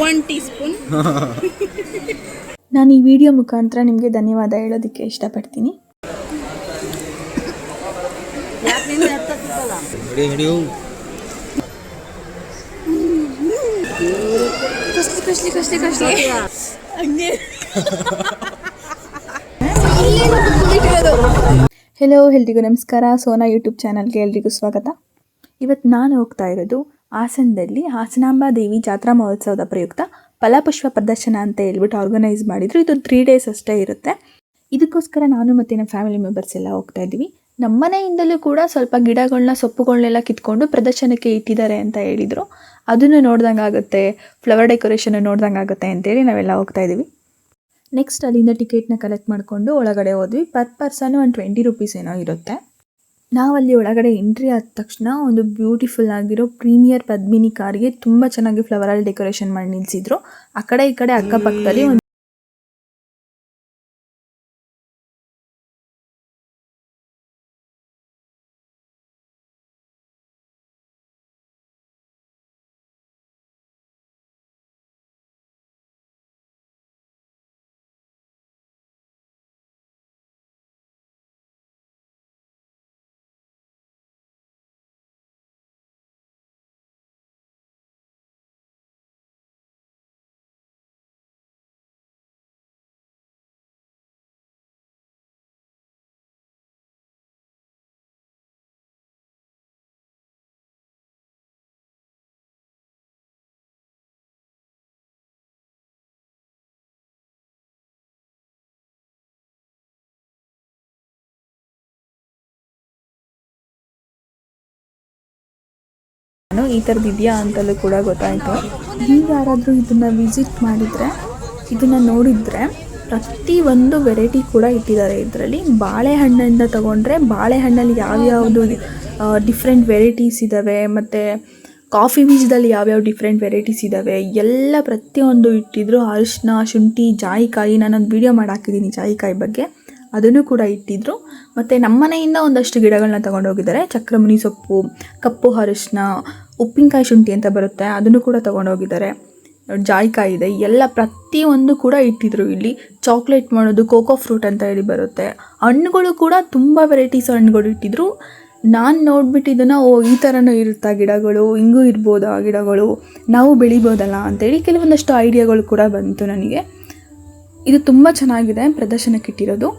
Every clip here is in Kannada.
1 ಟೀಸ್ಪೂನ್. ನಾನು ಈ ವಿಡಿಯೋ ಮುಖಾಂತರ ನಿಮಗೆ ಧನ್ಯವಾದ ಹೇಳೋದಕ್ಕೆ ಇಷ್ಟಪಡ್ತೀನಿ. ಹೆಲೋ, ಎಲ್ರಿಗೂ ನಮಸ್ಕಾರ. ಸೋನಾ ಯೂಟ್ಯೂಬ್ ಚಾನಲ್ಗೆ ಎಲ್ರಿಗೂ ಸ್ವಾಗತ. ಇವತ್ತು ನಾನು ಹೋಗ್ತಾ ಇರೋದು ಹಾಸನದಲ್ಲಿ ಹಾಸನಾಂಬಾ ದೇವಿ ಜಾತ್ರಾ ಮಹೋತ್ಸವದ ಪ್ರಯುಕ್ತ ಫಲಪುಷ್ಪ ಪ್ರದರ್ಶನ ಅಂತ ಹೇಳ್ಬಿಟ್ಟು ಆರ್ಗನೈಸ್ ಮಾಡಿದ್ರು. ಇದು 3 days ಅಷ್ಟೇ ಇರುತ್ತೆ. ಇದಕ್ಕೋಸ್ಕರ ನಾನು ಮತ್ತು ನಮ್ಮ ಫ್ಯಾಮಿಲಿ ಮೆಂಬರ್ಸ್ ಎಲ್ಲ ಹೋಗ್ತಾ ಇದ್ದೀವಿ. ನಮ್ಮನೆಯಿಂದಲೂ ಕೂಡ ಸ್ವಲ್ಪ ಗಿಡಗಳನ್ನ ಸೊಪ್ಪುಗಳನ್ನೆಲ್ಲ ಕಿತ್ಕೊಂಡು ಪ್ರದರ್ಶನಕ್ಕೆ ಇಟ್ಟಿದ್ದಾರೆ ಅಂತ ಹೇಳಿದರು. ಅದನ್ನು ನೋಡ್ದಂಗೆ ಆಗುತ್ತೆ, ಫ್ಲವರ್ ಡೆಕೋರೇಷನ್ ನೋಡ್ದಂಗೆ ಆಗುತ್ತೆ ಅಂತೇಳಿ ನಾವೆಲ್ಲ ಹೋಗ್ತಾ ಇದ್ದೀವಿ. ನೆಕ್ಸ್ಟ್ ಅಲ್ಲಿಂದ ಟಿಕೆಟ್ನ ಕಲೆಕ್ಟ್ ಮಾಡಿಕೊಂಡು ಒಳಗಡೆ ಹೋದ್ವಿ. ಪರ್ ಪರ್ಸನ್ ಒಂದು 20 ರೂಪೀಸ್ ಏನೋ ಇರುತ್ತೆ. ನಾವಲ್ಲಿ ಒಳಗಡೆ ಎಂಟ್ರಿ ಆದ ತಕ್ಷಣ ಒಂದು ಬ್ಯೂಟಿಫುಲ್ ಆಗಿರೋ ಪ್ರೀಮಿಯರ್ ಪದ್ಮಿನಿ ಕಾರಿಗೆ ತುಂಬ ಚೆನ್ನಾಗಿ ಫ್ಲವರಲ್ಲಿ ಡೆಕೋರೇಷನ್ ಮಾಡಿ ನಿಲ್ಲಿಸಿದ್ರು. ಆ ಕಡೆ ಈ ಕಡೆ ಅಕ್ಕಪಕ್ಕದಲ್ಲಿ ಒಂದು ಈ ಥರದ್ದು ಇದೆಯಾ ಅಂತಲೂ ಕೂಡ ಗೊತ್ತಾಯಿತು. ನೀವು ಯಾರಾದರೂ ಇದನ್ನು ವಿಸಿಟ್ ಮಾಡಿದರೆ, ಇದನ್ನು ನೋಡಿದರೆ ಪ್ರತಿಯೊಂದು ವೆರೈಟಿ ಕೂಡ ಇಟ್ಟಿದ್ದಾರೆ ಇದರಲ್ಲಿ. ಬಾಳೆಹಣ್ಣಿಂದ ತೊಗೊಂಡ್ರೆ ಬಾಳೆಹಣ್ಣಲ್ಲಿ ಯಾವ್ಯಾವುದು ಡಿಫ್ರೆಂಟ್ ವೆರೈಟೀಸ್ ಇದ್ದಾವೆ, ಮತ್ತು ಕಾಫಿ ಬೀಜದಲ್ಲಿ ಯಾವ್ಯಾವ ಡಿಫ್ರೆಂಟ್ ವೆರೈಟೀಸ್ ಇದ್ದಾವೆ ಎಲ್ಲ ಪ್ರತಿಯೊಂದು ಇಟ್ಟಿದ್ರು. ಅರಿಶಿನ, ಶುಂಠಿ, ಜಾಯಿಕಾಯಿ, ನಾನೊಂದು ವಿಡಿಯೋ ಮಾಡಿ ಹಾಕಿದ್ದೀನಿ ಜಾಯಿಕಾಯಿ ಬಗ್ಗೆ, ಅದನ್ನು ಕೂಡ ಇಟ್ಟಿದ್ರು. ಮತ್ತು ನಮ್ಮನೆಯಿಂದ ಒಂದಷ್ಟು ಗಿಡಗಳನ್ನ ತೊಗೊಂಡೋಗಿದ್ದಾರೆ. ಚಕ್ರಮುನಿ ಸೊಪ್ಪು, ಕಪ್ಪು ಅರಿಶಿನ, ಉಪ್ಪಿನಕಾಯಿ ಶುಂಠಿ ಅಂತ ಬರುತ್ತೆ, ಅದನ್ನು ಕೂಡ ತೊಗೊಂಡೋಗಿದ್ದಾರೆ. ಜಾಯಿಕಾಯಿ ಇದೆ, ಎಲ್ಲ ಪ್ರತಿಯೊಂದು ಕೂಡ ಇಟ್ಟಿದ್ರು. ಇಲ್ಲಿ ಚಾಕ್ಲೇಟ್ ಮಾಡೋದು, ಕೋಕೋ ಫ್ರೂಟ್ ಅಂತ ಹೇಳಿ ಬರುತ್ತೆ. ಹಣ್ಣುಗಳು ಕೂಡ ತುಂಬ ವೆರೈಟೀಸ್ ಹಣ್ಣುಗಳು ಇಟ್ಟಿದ್ರು. ನಾನು ನೋಡ್ಬಿಟ್ಟು ಇದನ್ನು ಈ ಥರನೂ ಇರುತ್ತಾ ಗಿಡಗಳು, ಹಿಂಗೂ ಇರ್ಬೋದಾ ಗಿಡಗಳು, ನಾವು ಬೆಳಿಬೋದಲ್ಲ ಅಂತೇಳಿ ಕೆಲವೊಂದಷ್ಟು ಐಡಿಯಾಗಳು ಕೂಡ ಬಂತು ನನಗೆ. ಇದು ತುಂಬ ಚೆನ್ನಾಗಿದೆ ಪ್ರದರ್ಶನಕ್ಕೆ ಇಟ್ಟಿರೋದು.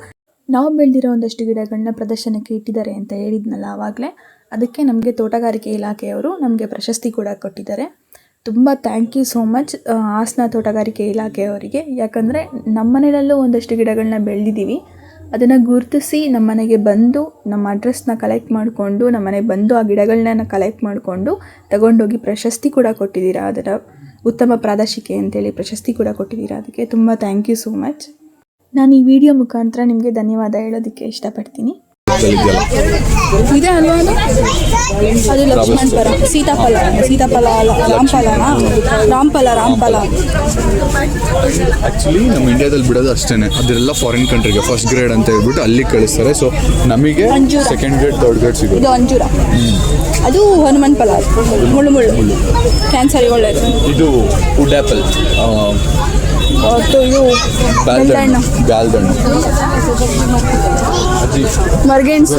ನಾವು ಬೆಳೆದಿರೋ ಒಂದಷ್ಟು ಗಿಡಗಳನ್ನ ಪ್ರದರ್ಶನಕ್ಕೆ ಇಟ್ಟಿದ್ದಾರೆ ಅಂತ ಹೇಳಿದ್ನಲ್ಲ ಆವಾಗಲೇ, ಅದಕ್ಕೆ ನಮಗೆ ತೋಟಗಾರಿಕೆ ಇಲಾಖೆಯವರು ನಮಗೆ ಪ್ರಶಸ್ತಿ ಕೂಡ ಕೊಟ್ಟಿದ್ದಾರೆ. ತುಂಬ thank you so much Hassan ತೋಟಗಾರಿಕೆ ಇಲಾಖೆಯವರಿಗೆ. ಯಾಕಂದರೆ ನಮ್ಮನೆಯಲ್ಲೂ ಒಂದಷ್ಟು ಗಿಡಗಳನ್ನ ಬೆಳೆದಿದ್ದೀವಿ, ಅದನ್ನು ಗುರುತಿಸಿ ನಮ್ಮನೆಗೆ ಬಂದು ನಮ್ಮ ಅಡ್ರೆಸ್ನ ಕಲೆಕ್ಟ್ ಮಾಡಿಕೊಂಡು ನಮ್ಮನೆಗೆ ಬಂದು ಆ ಗಿಡಗಳನ್ನ ಕಲೆಕ್ಟ್ ಮಾಡಿಕೊಂಡು ತಗೊಂಡೋಗಿ ಪ್ರಶಸ್ತಿ ಕೂಡ ಕೊಟ್ಟಿದ್ದೀರಾ. ಅದರ ಉತ್ತಮ ಪ್ರಾದೇಶಿಕೆ ಅಂತೇಳಿ ಪ್ರಶಸ್ತಿ ಕೂಡ ಕೊಟ್ಟಿದ್ದೀರಾ. ಅದಕ್ಕೆ ತುಂಬ ಥ್ಯಾಂಕ್ ಯು ಸೋ ಮಚ್. ನಾನು ಈ ವಿಡಿಯೋ ಮುಖಾಂತರ ನಿಮಗೆ ಧನ್ಯವಾದ ಹೇಳೋದಕ್ಕೆ ಇಷ್ಟಪಡ್ತೀನಿ. ಇದೆ ಅಲ್ವಾ ಅದು ಲಕ್ಷ್ಮಣ ಫಲ, ಸೀತಾಫಲ ಅಲ್ಲ, ರಾಮಫಲ. ಆ್ಯಕ್ಚುಲಿ ನಮ್ಮ ಇಂಡಿಯಾದಲ್ಲಿ ಬಿಡೋದು ಅಷ್ಟೇ, ಅದೆಲ್ಲ ಫಾರಿನ್ ಕಂಟ್ರಿಗೆ ಫಸ್ಟ್ ಗ್ರೇಡ್ ಅಂತ ಹೇಳ್ಬಿಟ್ಟು ಅಲ್ಲಿ ಕಳಿಸ್ತಾರೆ. ಸೊ ನಮಗೆ ಸೆಕೆಂಡ್ ಗ್ರೇಡ್, ಥರ್ಡ್ ಗ್ರೇಡ್ ಸಿಗೋದು. ಇದು ಅಂಜೂರ, ಅದು ಹನುಮನ್ ಫಲ, ಮುಳ್ಳು ಕ್ಯಾನ್ಸರಿಗೆ ಒಳ್ಳೆಯದು. ಇದು ವುಡ್ ಆ್ಯಪಲ್, ಇದು ಗಾಲ್ದಣ್ಣು, ಮರ್ಗೆನ್ಸ್.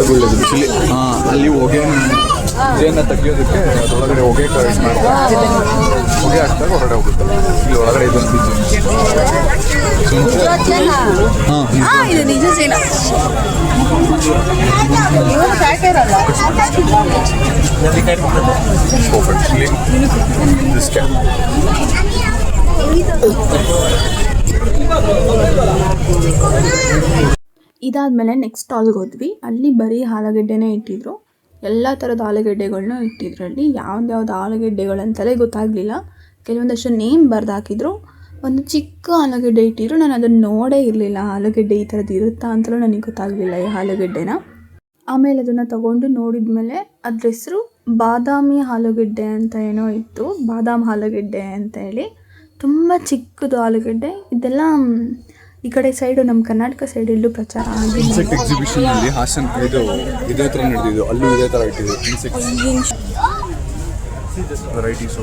ಅಲ್ಲಿ ಹೊಗೆನ ತೆಗಿಯೋದಕ್ಕೆ ಅದರೊಳಗಡೆ ಹೊಗೆ ಕರೆಕ್ಟ್ ಮಾಡ್ತಾರೆ. ಹೊಗೆ ಹಾಕ್ದಾಗ ಹೊರಗಡೆ ಹೋಗುತ್ತೆ. ಇಲ್ಲಿ ಒಳಗಡೆ ಇದೊಂದು ಇದು ನಿಜ ಜೇನ. ಇದಾದಮೇಲೆ ನೆಕ್ಸ್ಟ್ ಸ್ಟಾಲ್ಗೆ ಹೋದ್ವಿ. ಅಲ್ಲಿ ಬರೀ ಆಲೂಗಡ್ಡೆನೇ ಇಟ್ಟಿದ್ರು, ಎಲ್ಲ ಥರದ ಆಲೂಗಡ್ಡೆಗಳನ್ನೂ ಇಟ್ಟಿದ್ರು. ಅಲ್ಲಿ ಯಾವ್ದು ಆಲೂಗಡ್ಡೆಗಳಂತಲೇ ಗೊತ್ತಾಗಲಿಲ್ಲ. ಕೆಲವೊಂದಷ್ಟು ನೇಮ್ ಬರೆದು ಹಾಕಿದ್ರು. ಒಂದು ಚಿಕ್ಕ ಆಲೂಗಡ್ಡೆ ಇಟ್ಟಿದ್ರು, ನಾನು ಅದನ್ನು ನೋಡೇ ಇರಲಿಲ್ಲ. ಆಲೂಗಡ್ಡೆ ಈ ಥರದ್ದು ಇರುತ್ತಾ ಅಂತಲೂ ನನಗೆ ಗೊತ್ತಾಗಲಿಲ್ಲ ಈ ಆಲೂಗಡ್ಡೆನ. ಆಮೇಲೆ ಅದನ್ನು ತೊಗೊಂಡು ನೋಡಿದ ಮೇಲೆ ಅದ್ರ ಹೆಸರು ಬಾದಾಮಿ ಆಲೂಗಡ್ಡೆ ಅಂತ ಏನೋ ಇತ್ತು, ಬಾದಾಮ್ ಆಲೂಗಡ್ಡೆ ಅಂತ ಹೇಳಿ. ತುಂಬ ಚಿಕ್ಕದು ಆಲೂಗಡ್ಡೆ. ಇದೆಲ್ಲ ಈ ಕಡೆ ಸೈಡು ನಮ್ಮ ಕರ್ನಾಟಕ ಸೈಡ್ ಎಲ್ಲೂ ಪ್ರಚಾರ ಆಗಿದೆ. ಇನ್ಸೆಕ್ಟ್ ಎಕ್ಸಿಬಿಷನ್ ಅಲ್ಲಿ ಹಾಸನ್ ಇದೇ ಥರ ನಡೆದಿದ್ದು, ಅಲ್ಲೂ ಇದೇ ಥರ ಇಟ್ಟಿದ್ದು ಇನ್ಸೆಕ್ಟ್ ವೆರೈಟೀಸು.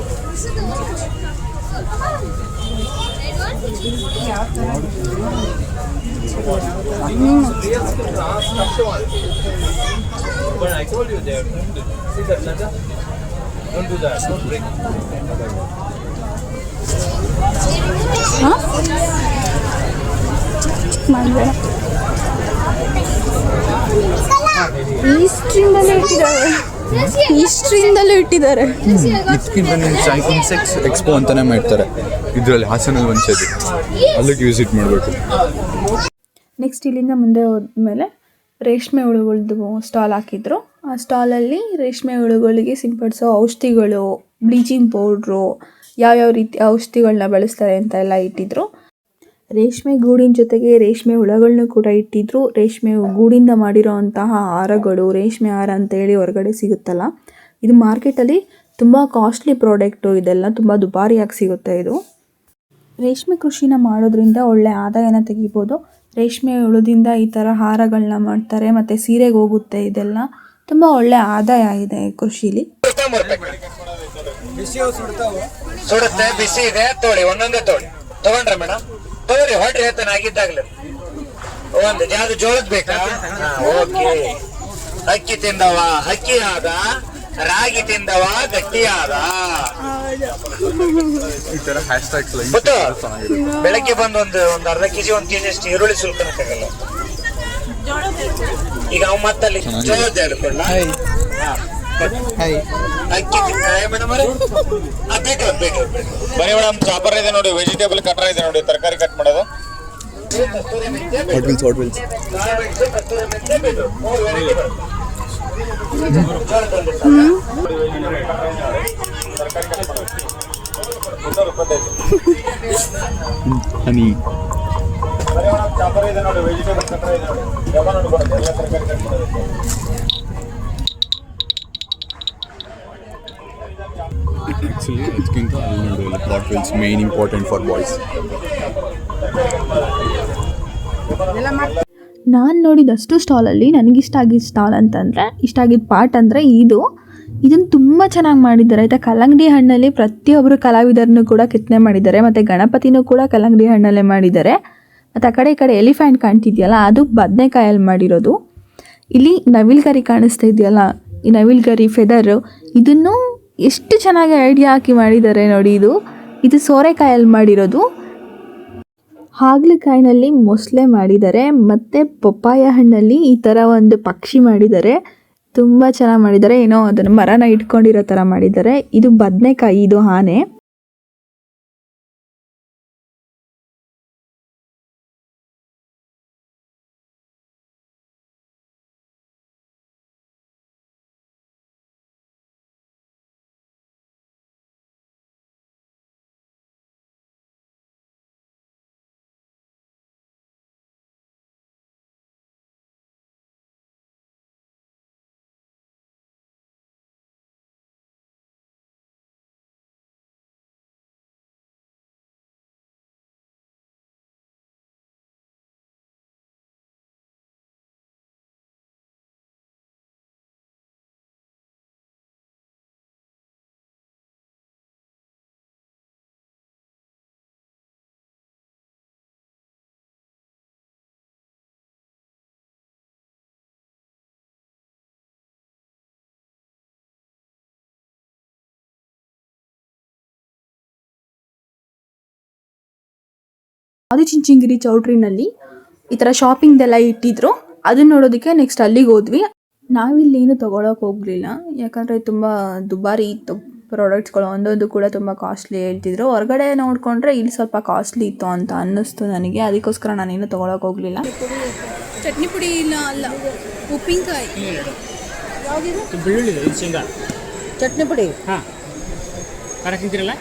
ಈಸ್ಟ್ರಿಂದಲೂ ಇಟ್ಟಿದ್ದಾರೆ. ಇದಕ್ಕಿಂತ ಇನ್ಸೆಕ್ಟ್ಸ್ ಎಕ್ಸ್ಪೋ ಅಂತಾನೆ ಮಾಡ್ತಾರೆ ಇದರಲ್ಲಿ, ಹಾಸನಲ್ಲಿ ಒಂದ್ಸತಿ ಅಲ್ಲಿಗೆ ವಿಸಿಟ್ ಮಾಡಬೇಕು. ನೆಕ್ಸ್ಟ್ ಇಲ್ಲಿಂದ ಮುಂದೆ ಹೋದ್ಮೇಲೆ ರೇಷ್ಮೆ ಹುಳುಗಳದ್ದು ಸ್ಟಾಲ್ ಹಾಕಿದ್ರು. ಆ ಸ್ಟಾಲಲ್ಲಿ ರೇಷ್ಮೆ ಹುಳುಗಳಿಗೆ ಸಿಂಪಡಿಸೋ ಔಷಧಿಗಳು, ಬ್ಲೀಚಿಂಗ್ ಪೌಡ್ರು, ಯಾವ್ಯಾವ ರೀತಿ ಔಷಧಿಗಳನ್ನ ಬಳಸ್ತಾರೆ ಅಂತ ಎಲ್ಲ ಇಟ್ಟಿದ್ರು. ರೇಷ್ಮೆ ಗೂಡಿನ ಜೊತೆಗೆ ರೇಷ್ಮೆ ಹುಳಗಳನ್ನೂ ಕೂಡ ಇಟ್ಟಿದ್ರು. ರೇಷ್ಮೆ ಗೂಡಿಂದ ಮಾಡಿರೋ ಅಂತಹ ಹಾರಗಳು, ರೇಷ್ಮೆ ಹಾರ ಅಂತೇಳಿ ಹೊರಗಡೆ ಸಿಗುತ್ತಲ್ಲ, ಇದು ಮಾರ್ಕೆಟಲ್ಲಿ ತುಂಬ ಕಾಸ್ಟ್ಲಿ ಪ್ರಾಡಕ್ಟು. ಇದೆಲ್ಲ ತುಂಬ ದುಬಾರಿಯಾಗಿ ಸಿಗುತ್ತೆ. ಇದು ರೇಷ್ಮೆ ಕೃಷಿನ ಮಾಡೋದ್ರಿಂದ ಒಳ್ಳೆ ಆದಾಯನ ತೆಗಿಬೋದು. ರೇಷ್ಮೆ ಹುಳದಿಂದ ಈ ಥರ ಹಾರಗಳನ್ನ ಮಾಡ್ತಾರೆ, ಮತ್ತು ಸೀರೆಗೆ ಹೋಗುತ್ತೆ. ಇದೆಲ್ಲ ತುಂಬ ಒಳ್ಳೆ ಆದಾಯ ಇದೆ ಕೃಷಿಲಿ. ಸುಡುತ್ತೆ, ಬಿಸಿ ಇದೆ, ತೋಳಿ ಒಂದೊಂದೇ ತೋಳಿ ತಗೊಂಡ್ರೆ ಮೇಡಮ್ ತಗೋರಿ, ಹೊಡ್ರಿ ಹೇಳ್ತಾನೆ ಆಗಿದ್ದಾಗ್ಲಿ. ಒಂದು ಯಾವ್ದು ಜೋಳದ್ ಬೇಕಾ? ಓಕೆ. ಅಕ್ಕಿ ತಿಂದವ ಹಕ್ಕಿ ಆದ, ರಾಗಿ ತಿಂದವ ಗಟ್ಟಿ ಆದ. ಗೊತ್ತು, ಬೆಳಗ್ಗೆ ಬಂದು ಒಂದು ಅರ್ಧ ಕೆಜಿ 1 ಕೆಜಿ ಅಷ್ಟು ಈರುಳ್ಳಿ ಶುಲ್ಕನ ತಗಲ್ಲ. ಈಗ ಅವ್ ಮತ್ತಲ್ಲಿ ಜೋಳದ ಹೇಳ್ಕೊಳ್ಳ ಅಕ್ಕಿ ಮೇಡಮ್ ಬೇಕು ಬರೀ ಮೇಡಮ್. ಚಾಪರ್ ಇದೆ ನೋಡಿ, ವೆಜಿಟೇಬಲ್ ಕಟರ್ ಇದೆ ನೋಡಿ, ತರಕಾರಿ ಕಟ್ ಮಾಡೋದು. ಹನಿ ಚಾಪರ್ ಇದೆ ನೋಡಿ, ವೆಜಿಟೇಬಲ್ ಕಟರ್ ಇದೆ ನೋಡಿ, ಎಲ್ಲ ತರಕಾರಿ ಕಟ್ ಮಾಡೋದು. ಆ್ಯಕ್ಚುಲಿ ಅದಕ್ಕಿಂತ ಅಲ್ಲಿ ನೋಡೋಲ್ಲ, bottles main important for boys. ನಾನು ನೋಡಿದಷ್ಟು ಸ್ಟಾಲಲ್ಲಿ ನನಗಿಷ್ಟ ಆಗಿದ್ದ ಸ್ಟಾಲ್ ಅಂತಂದರೆ, ಇಷ್ಟ ಆಗಿದ್ದ ಪಾರ್ಟ್ ಅಂದರೆ ಇದನ್ನು ತುಂಬ ಚೆನ್ನಾಗಿ ಮಾಡಿದ್ದಾರೆ ಆಯಿತಾ. ಕಲ್ಲಂಗಡಿ ಹಣ್ಣಲ್ಲಿ ಪ್ರತಿಯೊಬ್ಬರು ಕಲಾವಿದರನ್ನು ಕೂಡ ಕೆತ್ತನೆ ಮಾಡಿದ್ದಾರೆ, ಮತ್ತು ಗಣಪತಿನೂ ಕೂಡ ಕಲ್ಲಂಗಡಿ ಹಣ್ಣಲ್ಲೇ ಮಾಡಿದ್ದಾರೆ. ಮತ್ತು ಆ ಕಡೆ ಈ ಕಡೆ ಎಲಿಫೆಂಟ್ ಕಾಣ್ತಿದೆಯಲ್ಲ, ಅದು ಬದನೆಕಾಯಲ್ಲಿ ಮಾಡಿರೋದು. ಇಲ್ಲಿ ನವಿಲ್ಗರಿ ಕಾಣಿಸ್ತಾ ಇದೆಯಲ್ಲ, ಈ ನವಿಲ್ಗರಿ ಫೆದರು, ಇದನ್ನು ಎಷ್ಟು ಚೆನ್ನಾಗಿ ಐಡಿಯಾ ಹಾಕಿ ಮಾಡಿದ್ದಾರೆ ನೋಡಿ. ಇದು ಸೋರೆಕಾಯಲ್ಲಿ ಮಾಡಿರೋದು. ಹಾಗಲಕಾಯಿನಲ್ಲಿ ಮೊಸಳೆ ಮಾಡಿದ್ದಾರೆ, ಮತ್ತು ಪಪ್ಪಾಯ ಹಣ್ಣಲ್ಲಿ ಈ ಥರ ಒಂದು ಪಕ್ಷಿ ಮಾಡಿದ್ದಾರೆ. ತುಂಬ ಚೆನ್ನಾಗಿ ಮಾಡಿದ್ದಾರೆ. ಏನೋ ಅದನ್ನು ಮರನ ಇಟ್ಕೊಂಡಿರೋ ಥರ ಮಾಡಿದ್ದಾರೆ. ಇದು ಬದನೆಕಾಯಿ, ಇದು ಆನೆ. ಆದಿಚುಂಚನಗಿರಿ ಚೌಟ್ರಿನಲ್ಲಿ ಈ ಥರ ಶಾಪಿಂಗ್ದೆಲ್ಲ ಇಟ್ಟಿದ್ರು. ಅದನ್ನ ನೋಡೋದಕ್ಕೆ ನೆಕ್ಸ್ಟ್ ಅಲ್ಲಿಗೆ ಹೋದ್ವಿ. ನಾವಿಲ್ಲೇನು ತೊಗೊಳಕ್ಕೆ ಹೋಗಲಿಲ್ಲ, ಯಾಕಂದರೆ ತುಂಬ ದುಬಾರಿ ಇತ್ತು ಪ್ರಾಡಕ್ಟ್ಸ್ಗಳು. ಒಂದೊಂದು ಕೂಡ ತುಂಬ ಕಾಸ್ಟ್ಲಿ ಹೇಳ್ತಿದ್ರು. ಹೊರಗಡೆ ನೋಡಿಕೊಂಡ್ರೆ ಇಲ್ಲಿ ಸ್ವಲ್ಪ ಕಾಸ್ಟ್ಲಿ ಇತ್ತು ಅಂತ ಅನ್ನಿಸ್ತು ನನಗೆ. ಅದಕ್ಕೋಸ್ಕರ ನಾನೇನು ತೊಗೊಳಕ್ಕೆ ಹೋಗಲಿಲ್ಲ. ಚಟ್ನಿ ಪುಡಿ ಇಲ್ಲ, ಅಲ್ಲ ಉಪ್ಪಿನಕಾಯಿ, ಬೆಳ್ಳುಳ್ಳಿ ಶೇಂಗಾ ಚಟ್ನಿ ಪುಡಿ. ಹಾಂ, ಖಾರ ತಿಂತೀರಲ್ಲ,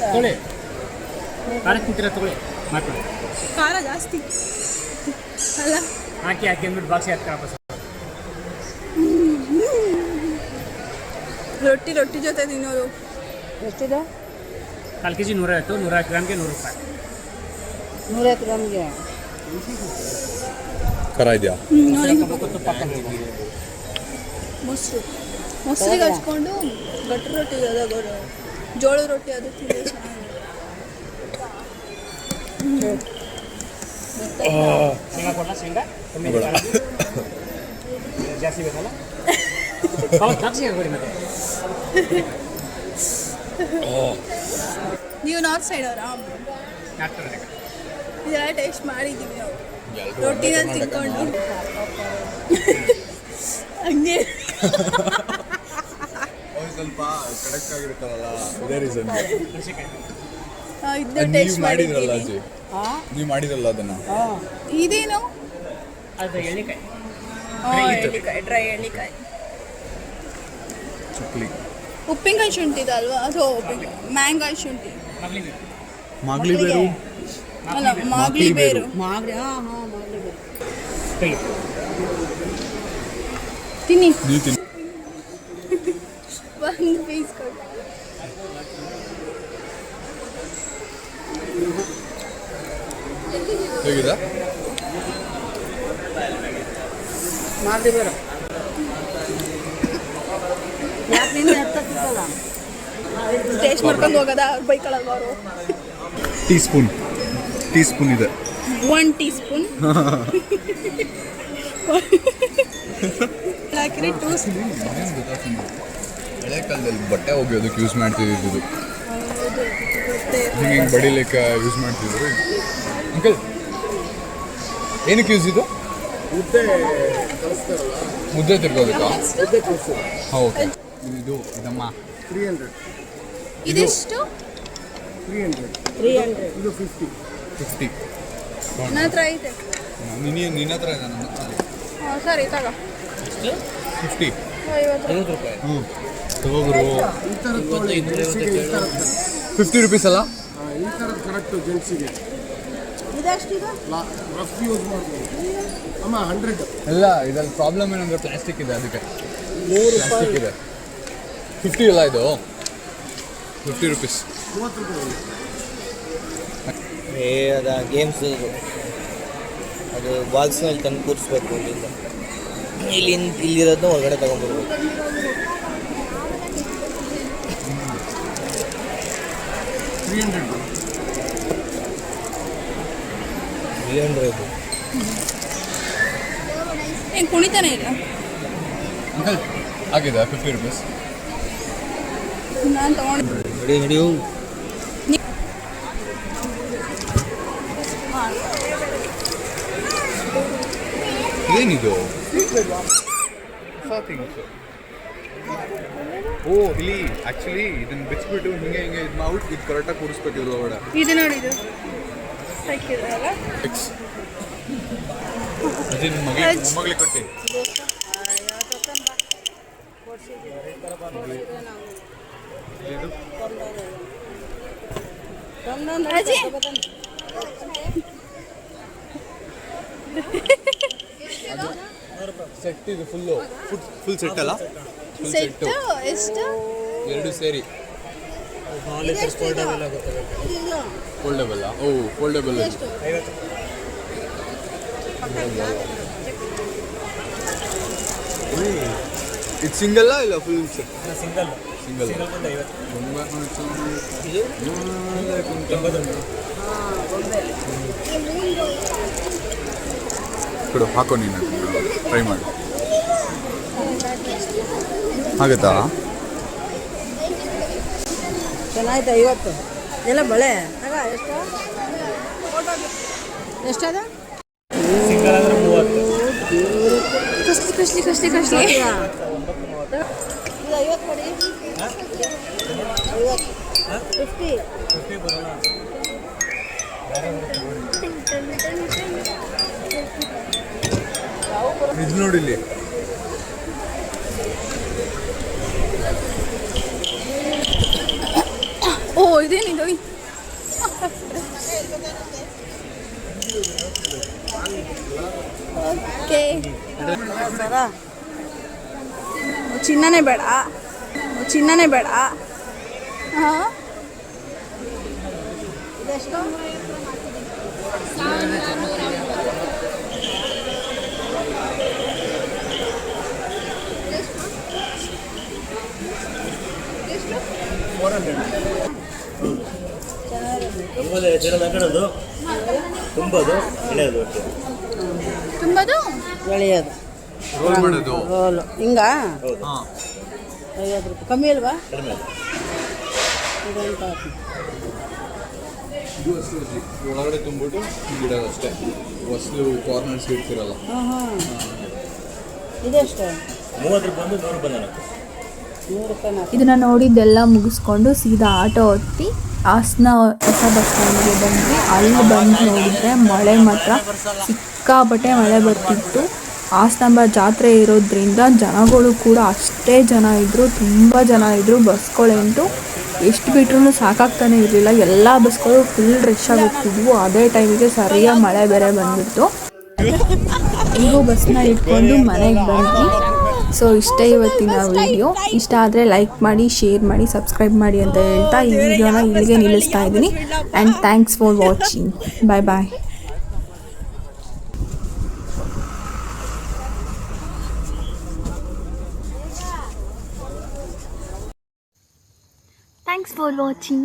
ತೊಗೊಳ್ಳಿ. ಖಾರ ತಿಂತೀರ ತೊಗೊಳ್ಳಿ, ಮಾಡ್ಕೊಳ್ಳಿ. ಖಾರ ಜಾಸ್ತಿ ಅಲ್ಲ, ಹಾಕಿ ಅಂದ್ಬಿಟ್ಟು ಬಾಕ್ಸಿ ಹಾಕಿ ವಾಪಸ್. ರೊಟ್ಟಿ ಜೊತೆ ತಿನ್ನೋದು. ಎಷ್ಟಿದೆ? 4 kg 150, 150 ಗ್ರಾಮ್ಗೆ 100 ರೂಪಾಯಿ. 150 ಗ್ರಾಮ್ಗೆ ಖಾರ ಇದೆಯಾ? ತುಪ್ಪ ಮೊಸರಿಗೆ ಹಚ್ಕೊಂಡು ಗಟ್ಟಿ ರೊಟ್ಟಿ ಅದಾಗ ಜೋಳದ ರೊಟ್ಟಿ ಅದು ತಿಂದರೆ ಶೇಂಗಾ ಕೊಡಲ ಶೇಂಗಾ ಕಮ್ಮಿ ಜಾಸ್ತಿ ಬೇಕಲ್ಲ ಹೌದು ಜಾಸ್ತಿ ಕೊಡಿ ಮತ್ತೆ ನೀವು ನಾರ್ತ್ ಸೈಡ್ ಅವರಾ? ಇದೆಲ್ಲ ಟೇಸ್ಟ್ ಮಾಡಿದ್ದೀವಿ ನಾವು ರೊಟ್ಟಿನ ತಿನ್ಕೊಂಡು ಹಂಗೆ ಸ್ವಲ್ಪ ಕಡಕ್ ಆಗಿರುತ್ತಲ್ಲ ಇದೇ ರೀಸನ್. ಇದನ್ನ ಟೇಸ್ಟ್ ಮಾಡಿದ್ರಲ್ಲ ಮಾಡಿದ್ದೀವಿ. ಅಜ್ಜಿ, ನೀವು ಮಾಡಿದ್ರಲ್ಲ ಅದನ್ನ. ಇದೇನು? ಅದು ಎಳ್ಳಿಕಾಯಿ ಎಳ್ಳಿಕಾಯಿ, ಡ್ರೈ ಎಳ್ಳಿಕಾಯಿ. ಚಕ್ಲಿ ಉಪ್ಪಿನಕಾಯಿ ಶುಂಠಿ ಇದೆ ಅಲ್ವಾ? ಅದು ಉಪ್ಪಿನಕಾಯಿ ಮ್ಯಾಂಗಾಯಿ ಶುಂಠಿ ಮಾಗ್ಲಿ ಬೇರು. ಅಲ್ಲ, ಮಾಗ್ಲಿ ಬೇರು. ತಿನ್ನಿ ನೀವು ತಿನ್ನಿ. ಒಂದು ಪೀಸ್ ಕೊಡಿ. ಹೇಗಿದೆ? ಟೇಸ್ಟ್ ಮಾಡ್ಕೊಂಡು ಹೋಗೋದ ಅವ್ರು ಬೈಕೊಳ್ಳಲ್ವ ಅವರು? ಟೀ ಸ್ಪೂನ್ ಇದೆ. 1 ಟೀ ಸ್ಪೂನ್ ಹಾಕಿರಿ. 2 ಸ್ಪೂನ್. ಹಳೆ ಕಾಲದಲ್ಲಿ ಬಟ್ಟೆ ಒಗೆಯೋದಕ್ಕೆ ಯೂಸ್ ಮಾಡ್ತಿದ್ದು. ಹಿಂಗೆ ಬಡಿಲಿಕ್ಕೆ ಯೂಸ್ ಮಾಡ್ತಿದ್ರು. ಅಂಕಲ್ ಏನಕ್ಕೆ ಯೂಸ್ ಇದು? ಮುದ್ದೆ ತಿರ್ಗೋದಕ್ಕಾ? ಹೌದು. ಇದು ಇದಮ್ಮ 300. ಇದೆಷ್ಟು? 300. ಇದು 50. ನನ್ನ ಹತ್ರ ಐತೆ. ನಿನ್ನ ಹತ್ರ ಇದೆ, ನನ್ನ ಹತ್ರ ಇಲ್ಲ. ಸರಿ ತಗೋ. 50. 50 ರೂಪಾಯಿ. ಹ್ಞೂ ತಗೋಬ್ರು. ಈ ಥರದ್ದು ತೊಗೊಳ್ಳಿ, ಜೆಂಟ್ಸಿಗೆ ಈ ಥರದ್ದು. 50 ರುಪೀಸ್ ಅಲ್ಲ? ಈ ಥರದ್ದು ಕರೆಕ್ಟು ಜೆಂಟ್ಸಿಗೆ. ಇದೆಷ್ಟಿದೆ? ರಫ್ ಯೂಸ್ ಮಾಡ್ಬೋದು. ಅಮ್ಮ 100. ಇಲ್ಲ, ಇದ್ರಲ್ಲಿ ಪ್ರಾಬ್ಲಮ್ ಏನಂದ್ರೆ ಪ್ಲಾಸ್ಟಿಕ್ ಇದೆ, ಅದಕ್ಕೆ 100 ಪ್ಲಾಸ್ಟಿಕ್ ರೂಪಾಯಿ. ಇದೆ. 50 ಅಲ್ಲ ಇದು? 50 ರುಪೀಸ್. 30 ರೂಪಾಯಿ. ಅದ ಗೇಮ್ಸ್ ಅದು ಬಾಲ್ಸ್ನಲ್ಲಿ ತಂದು ಕೂರಿಸ್ಬೇಕು. ಇಲ್ಲಿರೋದನ್ನ ಹೊರಗಡೆ ತಗೊಂಡ್ಬರ್ಬೇಕು. 300. 300. ಏನು ಕುಣಿತಾನೆ ಇಲ್ಲ? ಅಂಕಲ್ ಆಗಿದೆ 50 ರುಪೀಸ್. ನಾನು ತಗೊಂಡು ಹಿಡಿಯು. ಏನಿದು? ಹೊಸ ಥಿಂಗ್ಸ್. ಓ, ಇಲ್ಲಿ ಆ್ಯಕ್ಚುಲಿ ಇದನ್ನ ಬಿಚ್ಚಿಬಿಟ್ಟು ಹಿಂಗೆ ಇದು ಮಾಡ್ಬಿಟ್ಟು ಇದು ಕರೆಕ್ಟಾಗಿ ಕೂರಿಸ್ಬೇಕು ಇದ್ರ ಒಳಗಡೆ. ಇದು ನೋಡಿ, ಇದು ಹಾಕಿದ್ರಲ್ಲ. ಅದೇ ನಿಮ್ಮ ಮೊಮ್ಮಗಳಿಗೆ ಕೊಟ್ಟು. ಇದು ಅಜ್ಜಿ ಸೆಟ್ ಇದು ಫುಲ್ ಸೆಟ್ ಅಲ್ಲ? ಫುಲ್ ಸೆಟ್ ಸೆಟ್ಟು ಎಷ್ಟು? 2 ಸೇರಿ ಫೋಲ್ಡಬಲ್. ಓ, ಫೋಲ್ಡಬಲ್. ಇದು ಸಿಂಗಲ್ಲ ಇಲ್ಲ ಫುಲ್ ಸೆಟ್? ಸಿಂಗಲ್. ಕೊಡು, ಹಾಕೋ, ನೀನು ಟ್ರೈ ಮಾಡಿ. ಆಗುತ್ತಾ? ಚೆನ್ನಾಯ್ತು. 50 ಎಲ್ಲ ಬಳೆ ಎಷ್ಟದ? ಸಿಂಗಲ್ ಅಂದ್ರೆ 30. ಕಷ್ಟಿ ಇದು 50 ಕೊಡಿ. 50. ಇದು ನೋಡಿಲ್ಲಿ. ಓ, ಇದೇನಿದು? ಓಕೆ, ಚಿನ್ನನೇ ಬೇಡ. ಹಾಂ, ಇದೆಷ್ಟು? ತುಂಬದು ಎಳೆಯೋದು ರೋಲ್ ಮಾಡೋದು ರೋಲು ಹಿಂಗ ಹಾಂ 50 ರೂಪಾಯಿ ಕಮ್ಮಿ ಅಲ್ವಾ ಇದೊಂದು ಕಾಫಿ ಇದು ಅಷ್ಟೇ ಅಜ್ಜಿ. ಒಳಗಡೆ ತುಂಬಿಟ್ಟು ಇಡೋದು ಅಷ್ಟೇ. ಹೊಸಲು ಕಾರ್ನರ್ಸ್ ಇಡ್ತಿರಲ್ಲ. ಹಾಂ ಹಾಂ ಇದೆಷ್ಟು 100 ರೂಪಾಯಿ ನಾಲ್ಕು. ಇದನ್ನು ನೋಡಿದ್ದೆಲ್ಲ ಮುಗಿಸ್ಕೊಂಡು ಸೀದಾ ಆಟೋ ಹತ್ತಿ ಹಾಸನ ಹೊಸ ಬಸ್ ಸ್ಟ್ಯಾಂಡ್ಗೆ ಬಂದ್ವಿ. ಅಲ್ಲಿ ಬಂದು ನೋಡಿದರೆ ಮಳೆ ಮಾತ್ರ ಸಿಕ್ಕಾಪಟ್ಟೆ ಮಳೆ ಬರ್ತಿತ್ತು. ಹಾಸನಾಂಬ ಜಾತ್ರೆ ಇರೋದ್ರಿಂದ ಜನಗಳು ಕೂಡ ಅಷ್ಟೇ ಜನ ಇದ್ದರು, ತುಂಬ ಜನ ಇದ್ದರು. ಬಸ್ಗಳಂತೂ ಎಷ್ಟು ಬಿಟ್ರೂ ಸಾಕಾಗ್ತಾನೆ ಇರಲಿಲ್ಲ. ಎಲ್ಲ ಬಸ್ಗಳು ಫುಲ್ ರಶ್ ಆಗಿ ಹೋಗ್ತಿದ್ವು. ಅದೇ ಟೈಮಿಗೆ ಸರಿಯಾಗಿ ಮಳೆ ಬೇರೆ ಬಂದ್ಬಿಟ್ಟು ಈಗೂ ಬಸ್ನ ಇಟ್ಕೊಂಡು ಮನೆಗೆ ಬಂದ್ವಿ. ಸೊ ಇಷ್ಟೇ ಇವತ್ತಿನ ವಿಡಿಯೋ. ಇಷ್ಟ ಆದರೆ ಲೈಕ್ ಮಾಡಿ, ಶೇರ್ ಮಾಡಿ, ಸಬ್ಸ್ಕ್ರೈಬ್ ಮಾಡಿ ಅಂತ ಹೇಳ್ತಾ ಈ ವಿಡಿಯೋನ ಇಲ್ಲಿಗೆ ನಿಲ್ಲಿಸ್ತಾ ಇದ್ದೀನಿ. And thanks for watching. Bye bye. Thanks for watching.